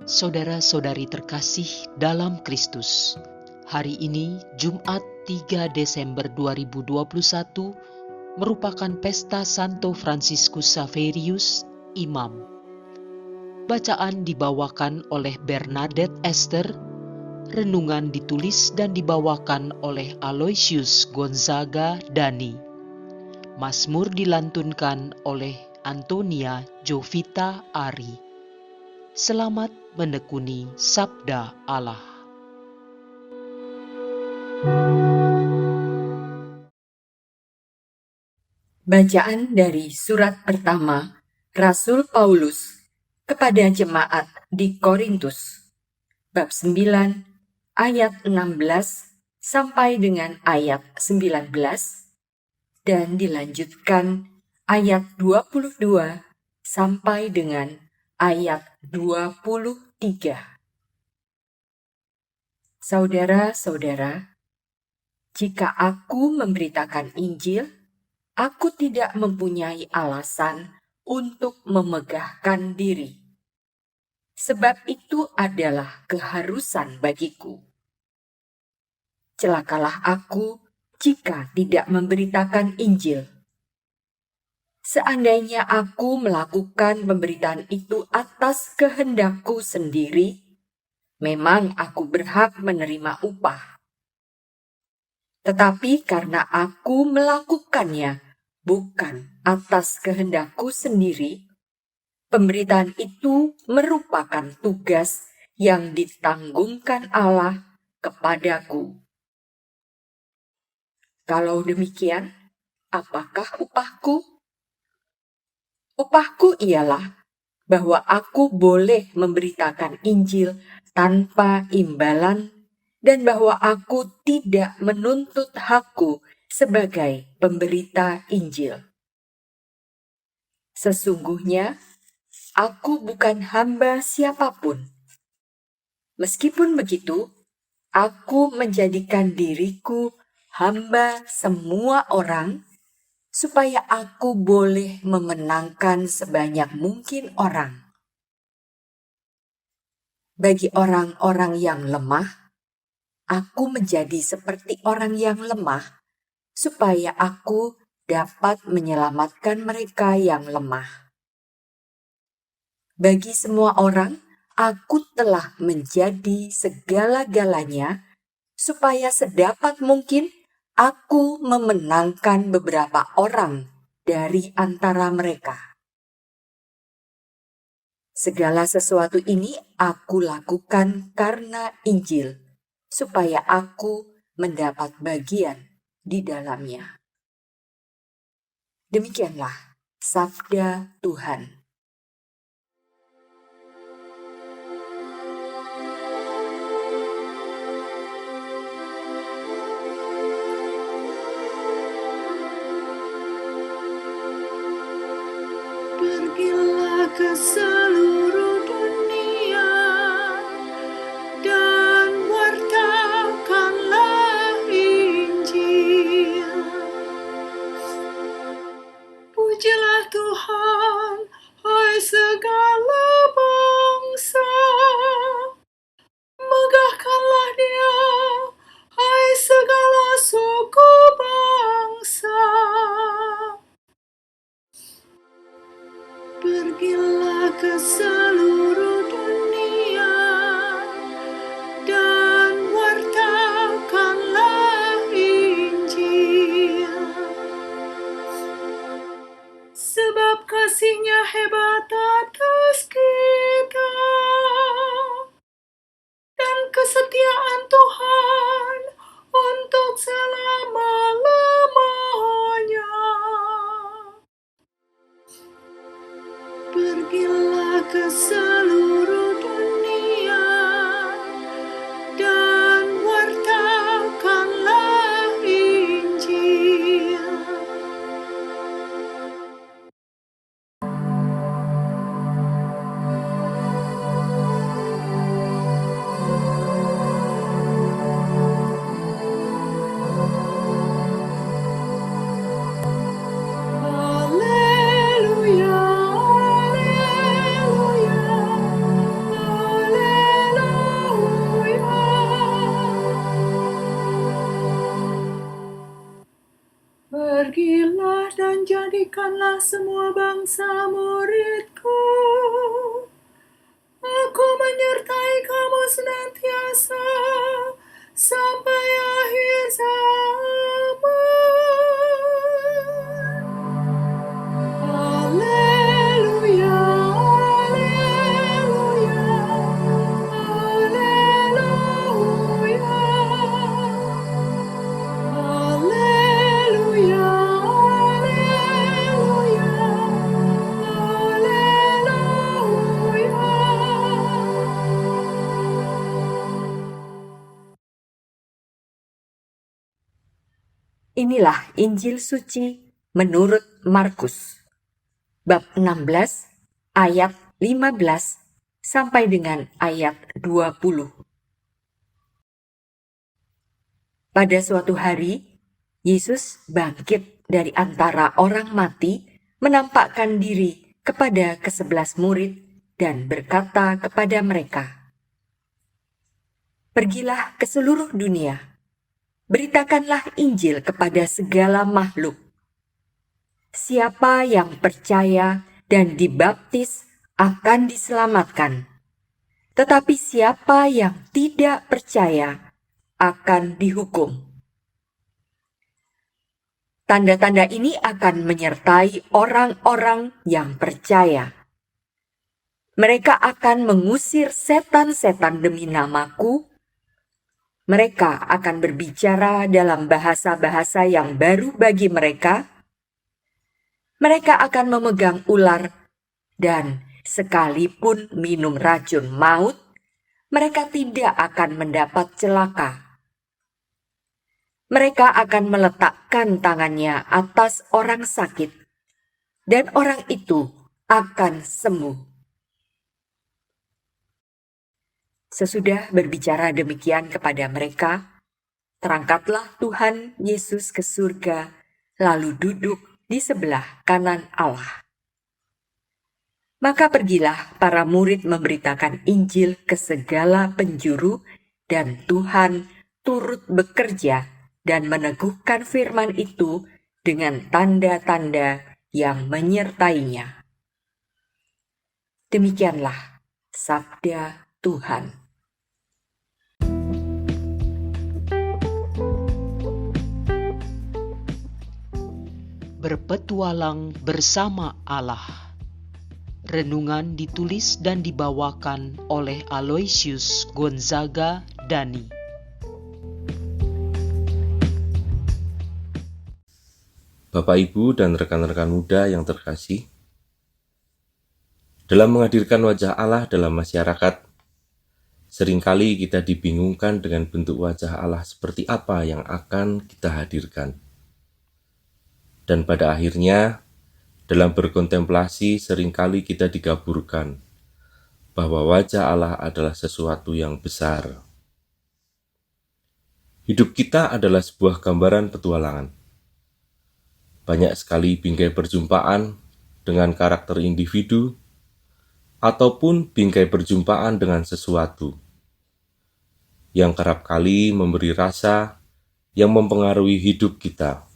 Saudara-saudari terkasih dalam Kristus, hari ini Jumat 3 Desember 2021 merupakan pesta Santo Fransiskus Xaverius, Imam. Bacaan dibawakan oleh Bernadette Esther, renungan ditulis dan dibawakan oleh Aloysius Gonzaga Dani. Mazmur dilantunkan oleh Antonia Jovita Ari. Selamat menekuni Sabda Allah. Bacaan dari surat pertama Rasul Paulus kepada jemaat di Korintus, bab 9 ayat 16 sampai dengan ayat 19 dan dilanjutkan ayat 22 sampai dengan ayat 23. Saudara-saudara, jika aku memberitakan Injil, aku tidak mempunyai alasan untuk memegahkan diri. Sebab itu adalah keharusan bagiku. Celakalah aku jika tidak memberitakan Injil. Seandainya aku melakukan pemberitaan itu atas kehendakku sendiri, memang aku berhak menerima upah. Tetapi karena aku melakukannya bukan atas kehendakku sendiri, pemberitaan itu merupakan tugas yang ditanggungkan Allah kepadaku. Kalau demikian, apakah upahku? Upahku ialah bahwa aku boleh memberitakan Injil tanpa imbalan dan bahwa aku tidak menuntut hakku sebagai pemberita Injil. Sesungguhnya, aku bukan hamba siapapun. Meskipun begitu, aku menjadikan diriku hamba semua orang, supaya aku boleh memenangkan sebanyak mungkin orang. Bagi orang-orang yang lemah, aku menjadi seperti orang yang lemah, supaya aku dapat menyelamatkan mereka yang lemah. Bagi semua orang, aku telah menjadi segala-galanya, supaya sedapat mungkin aku memenangkan beberapa orang dari antara mereka. Segala sesuatu ini aku lakukan karena Injil, supaya aku mendapat bagian di dalamnya. Demikianlah sabda Tuhan. Pergilah ke seluruh dunia dan wartakanlah Injil. Pujilah Tuhan, hai segala bangsa. Megahkanlah Dia, hai segala suku bangsa. Pergilah ke seluruh dunia dan wartakanlah Injil. Sebab Pergilah dan jadikanlah semua bangsa muridku. Aku menyertai kamu senantiasa sampai akhir zaman. Haleluya, haleluya, haleluya. Haleluya, haleluya, haleluya. Inilah Injil suci menurut Markus, bab 16, ayat 15 sampai dengan ayat 20. Pada suatu hari, Yesus bangkit dari antara orang mati, menampakkan diri kepada ke-11 murid dan berkata kepada mereka, "Pergilah ke seluruh dunia, beritakanlah Injil kepada segala makhluk. Siapa yang percaya dan dibaptis akan diselamatkan, tetapi siapa yang tidak percaya akan dihukum. Tanda-tanda ini akan menyertai orang-orang yang percaya. Mereka akan mengusir setan-setan demi namaku. Mereka akan berbicara dalam bahasa-bahasa yang baru bagi mereka. Mereka akan memegang ular, dan sekalipun minum racun maut, mereka tidak akan mendapat celaka. Mereka akan meletakkan tangannya atas orang sakit, dan orang itu akan sembuh." Sesudah berbicara demikian kepada mereka, terangkatlah Tuhan Yesus ke surga, lalu duduk di sebelah kanan Allah. Maka pergilah para murid memberitakan Injil ke segala penjuru, dan Tuhan turut bekerja dan meneguhkan firman itu dengan tanda-tanda yang menyertainya. Demikianlah sabda Tuhan. Berpetualang bersama Allah. Renungan ditulis dan dibawakan oleh Aloysius Gonzaga Dani. Bapak, Ibu, dan rekan-rekan muda yang terkasih, dalam menghadirkan wajah Allah dalam masyarakat, seringkali kita dibingungkan dengan bentuk wajah Allah seperti apa yang akan kita hadirkan. Dan pada akhirnya, dalam berkontemplasi seringkali kita dikaburkan bahwa wajah Allah adalah sesuatu yang besar. Hidup kita adalah sebuah gambaran petualangan. Banyak sekali bingkai perjumpaan dengan karakter individu, ataupun bingkai perjumpaan dengan sesuatu yang kerap kali memberi rasa yang mempengaruhi hidup kita.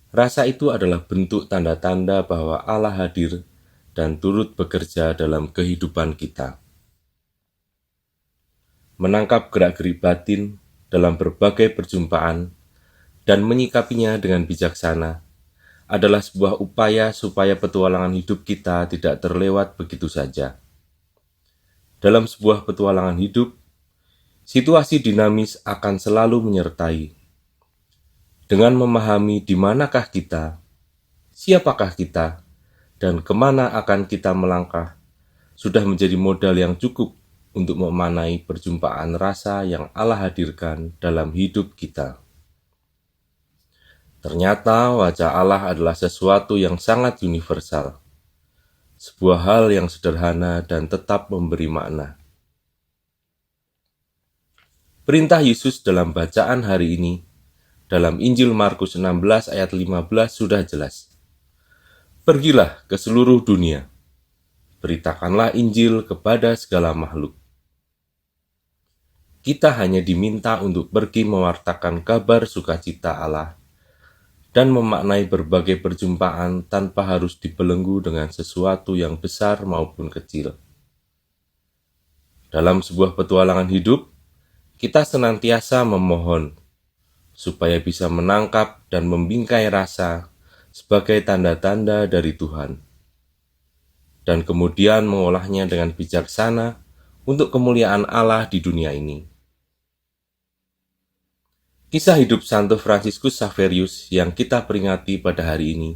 Rasa itu adalah bentuk tanda-tanda bahwa Allah hadir dan turut bekerja dalam kehidupan kita. Menangkap gerak-gerik batin dalam berbagai perjumpaan dan menyikapinya dengan bijaksana adalah sebuah upaya supaya petualangan hidup kita tidak terlewat begitu saja. Dalam sebuah petualangan hidup, situasi dinamis akan selalu menyertai. Dengan memahami di manakah kita, siapakah kita, dan kemana akan kita melangkah, sudah menjadi modal yang cukup untuk memaknai perjumpaan rasa yang Allah hadirkan dalam hidup kita. Ternyata wajah Allah adalah sesuatu yang sangat universal, sebuah hal yang sederhana dan tetap memberi makna. Perintah Yesus dalam bacaan hari ini, dalam Injil Markus 16 ayat 15 sudah jelas. Pergilah ke seluruh dunia, beritakanlah Injil kepada segala makhluk. Kita hanya diminta untuk pergi mewartakan kabar sukacita Allah dan memaknai berbagai perjumpaan tanpa harus dibelenggu dengan sesuatu yang besar maupun kecil. Dalam sebuah petualangan hidup, kita senantiasa memohon supaya bisa menangkap dan membingkai rasa sebagai tanda-tanda dari Tuhan, dan kemudian mengolahnya dengan bijaksana untuk kemuliaan Allah di dunia ini. Kisah hidup Santo Fransiskus Xaverius yang kita peringati pada hari ini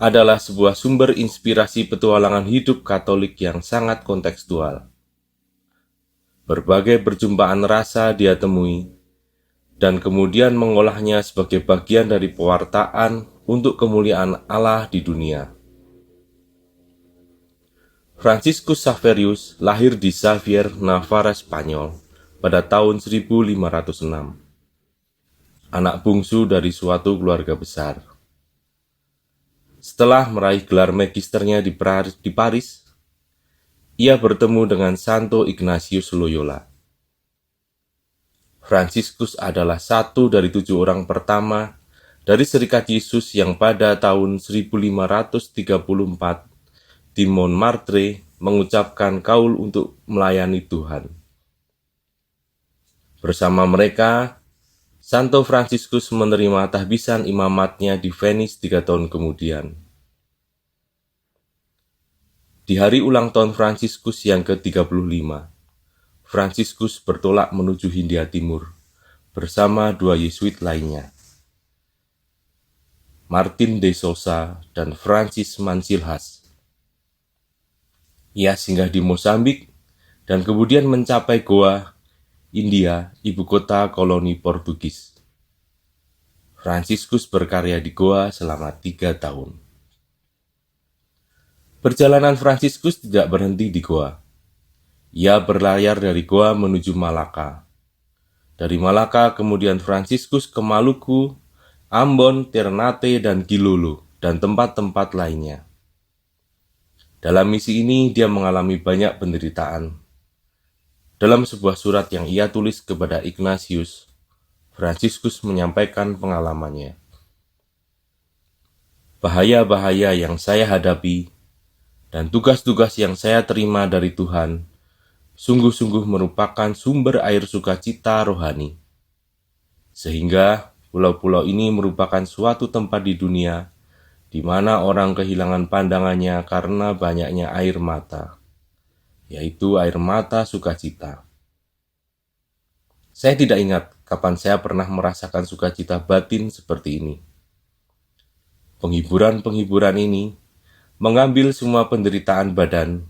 adalah sebuah sumber inspirasi petualangan hidup Katolik yang sangat kontekstual. Berbagai perjumpaan rasa dia temui, dan kemudian mengolahnya sebagai bagian dari pewartaan untuk kemuliaan Allah di dunia. Fransiskus Xaverius lahir di Xavier, Navarra, Spanyol pada tahun 1506. Anak bungsu dari suatu keluarga besar. Setelah meraih gelar magisternya di Paris, ia bertemu dengan Santo Ignatius Loyola. Fransiskus adalah satu dari 7 orang pertama dari Serikat Yesus yang pada tahun 1534 di Montmartre mengucapkan kaul untuk melayani Tuhan. Bersama mereka, Santo Fransiskus menerima tahbisan imamatnya di Venice 3 tahun kemudian. Di hari ulang tahun Fransiskus yang ke-35, Fransiskus bertolak menuju Hindia Timur bersama 2 Yesuit lainnya, Martin de Sousa dan Francis Mansilhas. Ia singgah di Mozambik dan kemudian mencapai Goa, India, ibu kota koloni Portugis. Fransiskus berkarya di Goa selama 3 tahun. Perjalanan Fransiskus tidak berhenti di Goa. Ia berlayar dari Goa menuju Malaka. Dari Malaka kemudian Fransiskus ke Maluku, Ambon, Ternate, dan Gilolo, dan tempat-tempat lainnya. Dalam misi ini dia mengalami banyak penderitaan. Dalam sebuah surat yang ia tulis kepada Ignatius, Fransiskus menyampaikan pengalamannya. Bahaya-bahaya yang saya hadapi dan tugas-tugas yang saya terima dari Tuhan sungguh-sungguh merupakan sumber air sukacita rohani. Sehingga pulau-pulau ini merupakan suatu tempat di dunia di mana orang kehilangan pandangannya karena banyaknya air mata, yaitu air mata sukacita. Saya tidak ingat kapan saya pernah merasakan sukacita batin seperti ini. Penghiburan-penghiburan ini mengambil semua penderitaan badan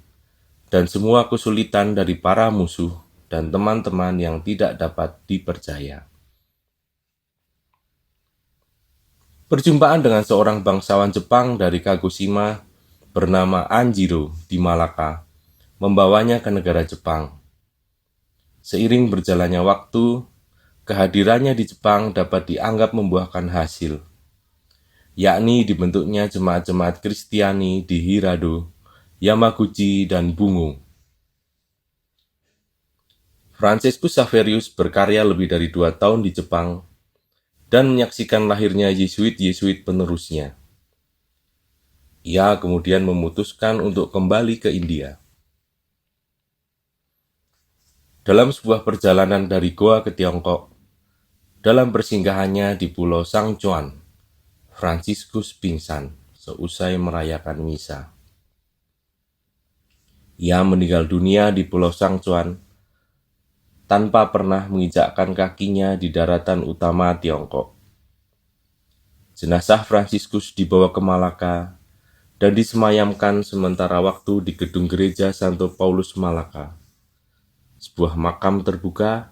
dan semua kesulitan dari para musuh dan teman-teman yang tidak dapat dipercaya. Perjumpaan dengan seorang bangsawan Jepang dari Kagoshima bernama Anjiro di Malaka membawanya ke negara Jepang. Seiring berjalannya waktu, kehadirannya di Jepang dapat dianggap membuahkan hasil, yakni dibentuknya jemaat-jemaat Kristiani di Hirado, Yamaguchi, dan Bungo. Fransiskus Xaverius berkarya lebih dari 2 tahun di Jepang dan menyaksikan lahirnya Yesuit-Yesuit penerusnya. Ia kemudian memutuskan untuk kembali ke India. Dalam sebuah perjalanan dari Goa ke Tiongkok, dalam persinggahannya di Pulau Sangchuan, Fransiskus pingsan seusai merayakan misa. Ia meninggal dunia di Pulau Sangchuan tanpa pernah menginjakkan kakinya di daratan utama Tiongkok. Jenazah Fransiskus dibawa ke Malaka dan disemayamkan sementara waktu di gedung gereja Santo Paulus Malaka, sebuah makam terbuka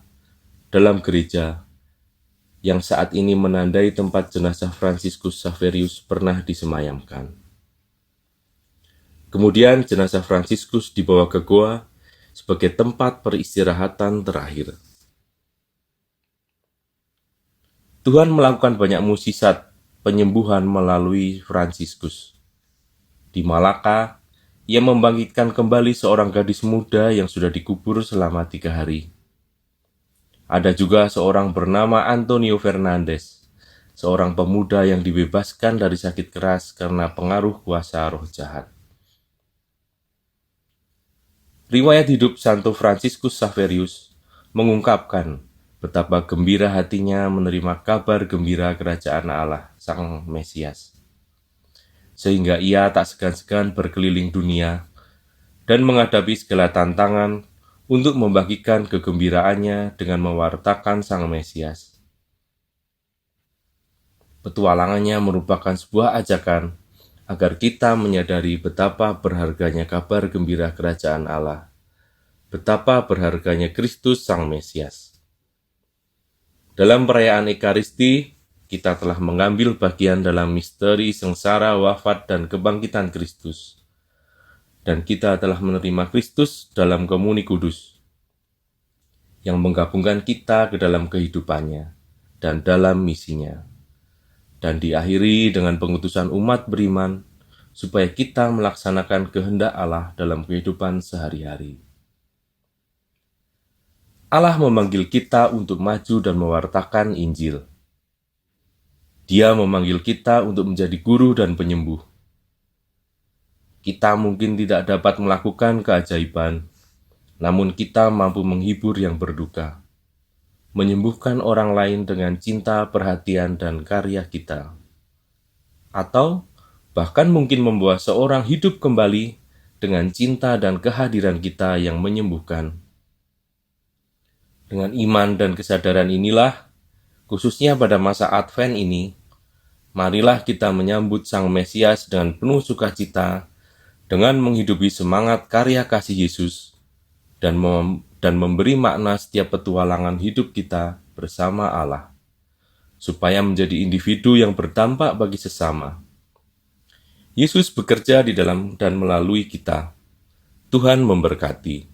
dalam gereja yang saat ini menandai tempat jenazah Fransiskus Xaverius pernah disemayamkan. Kemudian jenazah Fransiskus dibawa ke Goa sebagai tempat peristirahatan terakhir. Tuhan melakukan banyak mukjizat penyembuhan melalui Fransiskus. Di Malaka, ia membangkitkan kembali seorang gadis muda yang sudah dikubur selama 3 hari. Ada juga seorang bernama Antonio Fernandez seorang pemuda yang dibebaskan dari sakit keras karena pengaruh kuasa roh jahat. Riwayat hidup Santo Fransiskus Xaverius mengungkapkan betapa gembira hatinya menerima kabar gembira kerajaan Allah, Sang Mesias. Sehingga ia tak segan-segan berkeliling dunia dan menghadapi segala tantangan untuk membagikan kegembiraannya dengan mewartakan Sang Mesias. Petualangannya merupakan sebuah ajakan agar kita menyadari betapa berharganya kabar gembira kerajaan Allah, betapa berharganya Kristus Sang Mesias. Dalam perayaan Ekaristi, kita telah mengambil bagian dalam misteri sengsara, wafat, dan kebangkitan Kristus. Dan kita telah menerima Kristus dalam komuni kudus, yang menggabungkan kita ke dalam kehidupannya dan dalam misinya. Dan diakhiri dengan pengutusan umat beriman, supaya kita melaksanakan kehendak Allah dalam kehidupan sehari-hari. Allah memanggil kita untuk maju dan mewartakan Injil. Dia memanggil kita untuk menjadi guru dan penyembuh. Kita mungkin tidak dapat melakukan keajaiban, namun kita mampu menghibur yang berduka, menyembuhkan orang lain dengan cinta, perhatian, dan karya kita. Atau bahkan mungkin membawa seorang hidup kembali dengan cinta dan kehadiran kita yang menyembuhkan. Dengan iman dan kesadaran inilah, khususnya pada masa Advent ini, marilah kita menyambut Sang Mesias dengan penuh sukacita, dengan menghidupi semangat karya kasih Yesus, dan memberi makna setiap petualangan hidup kita bersama Allah, supaya menjadi individu yang berdampak bagi sesama. Yesus bekerja di dalam dan melalui kita. Tuhan memberkati.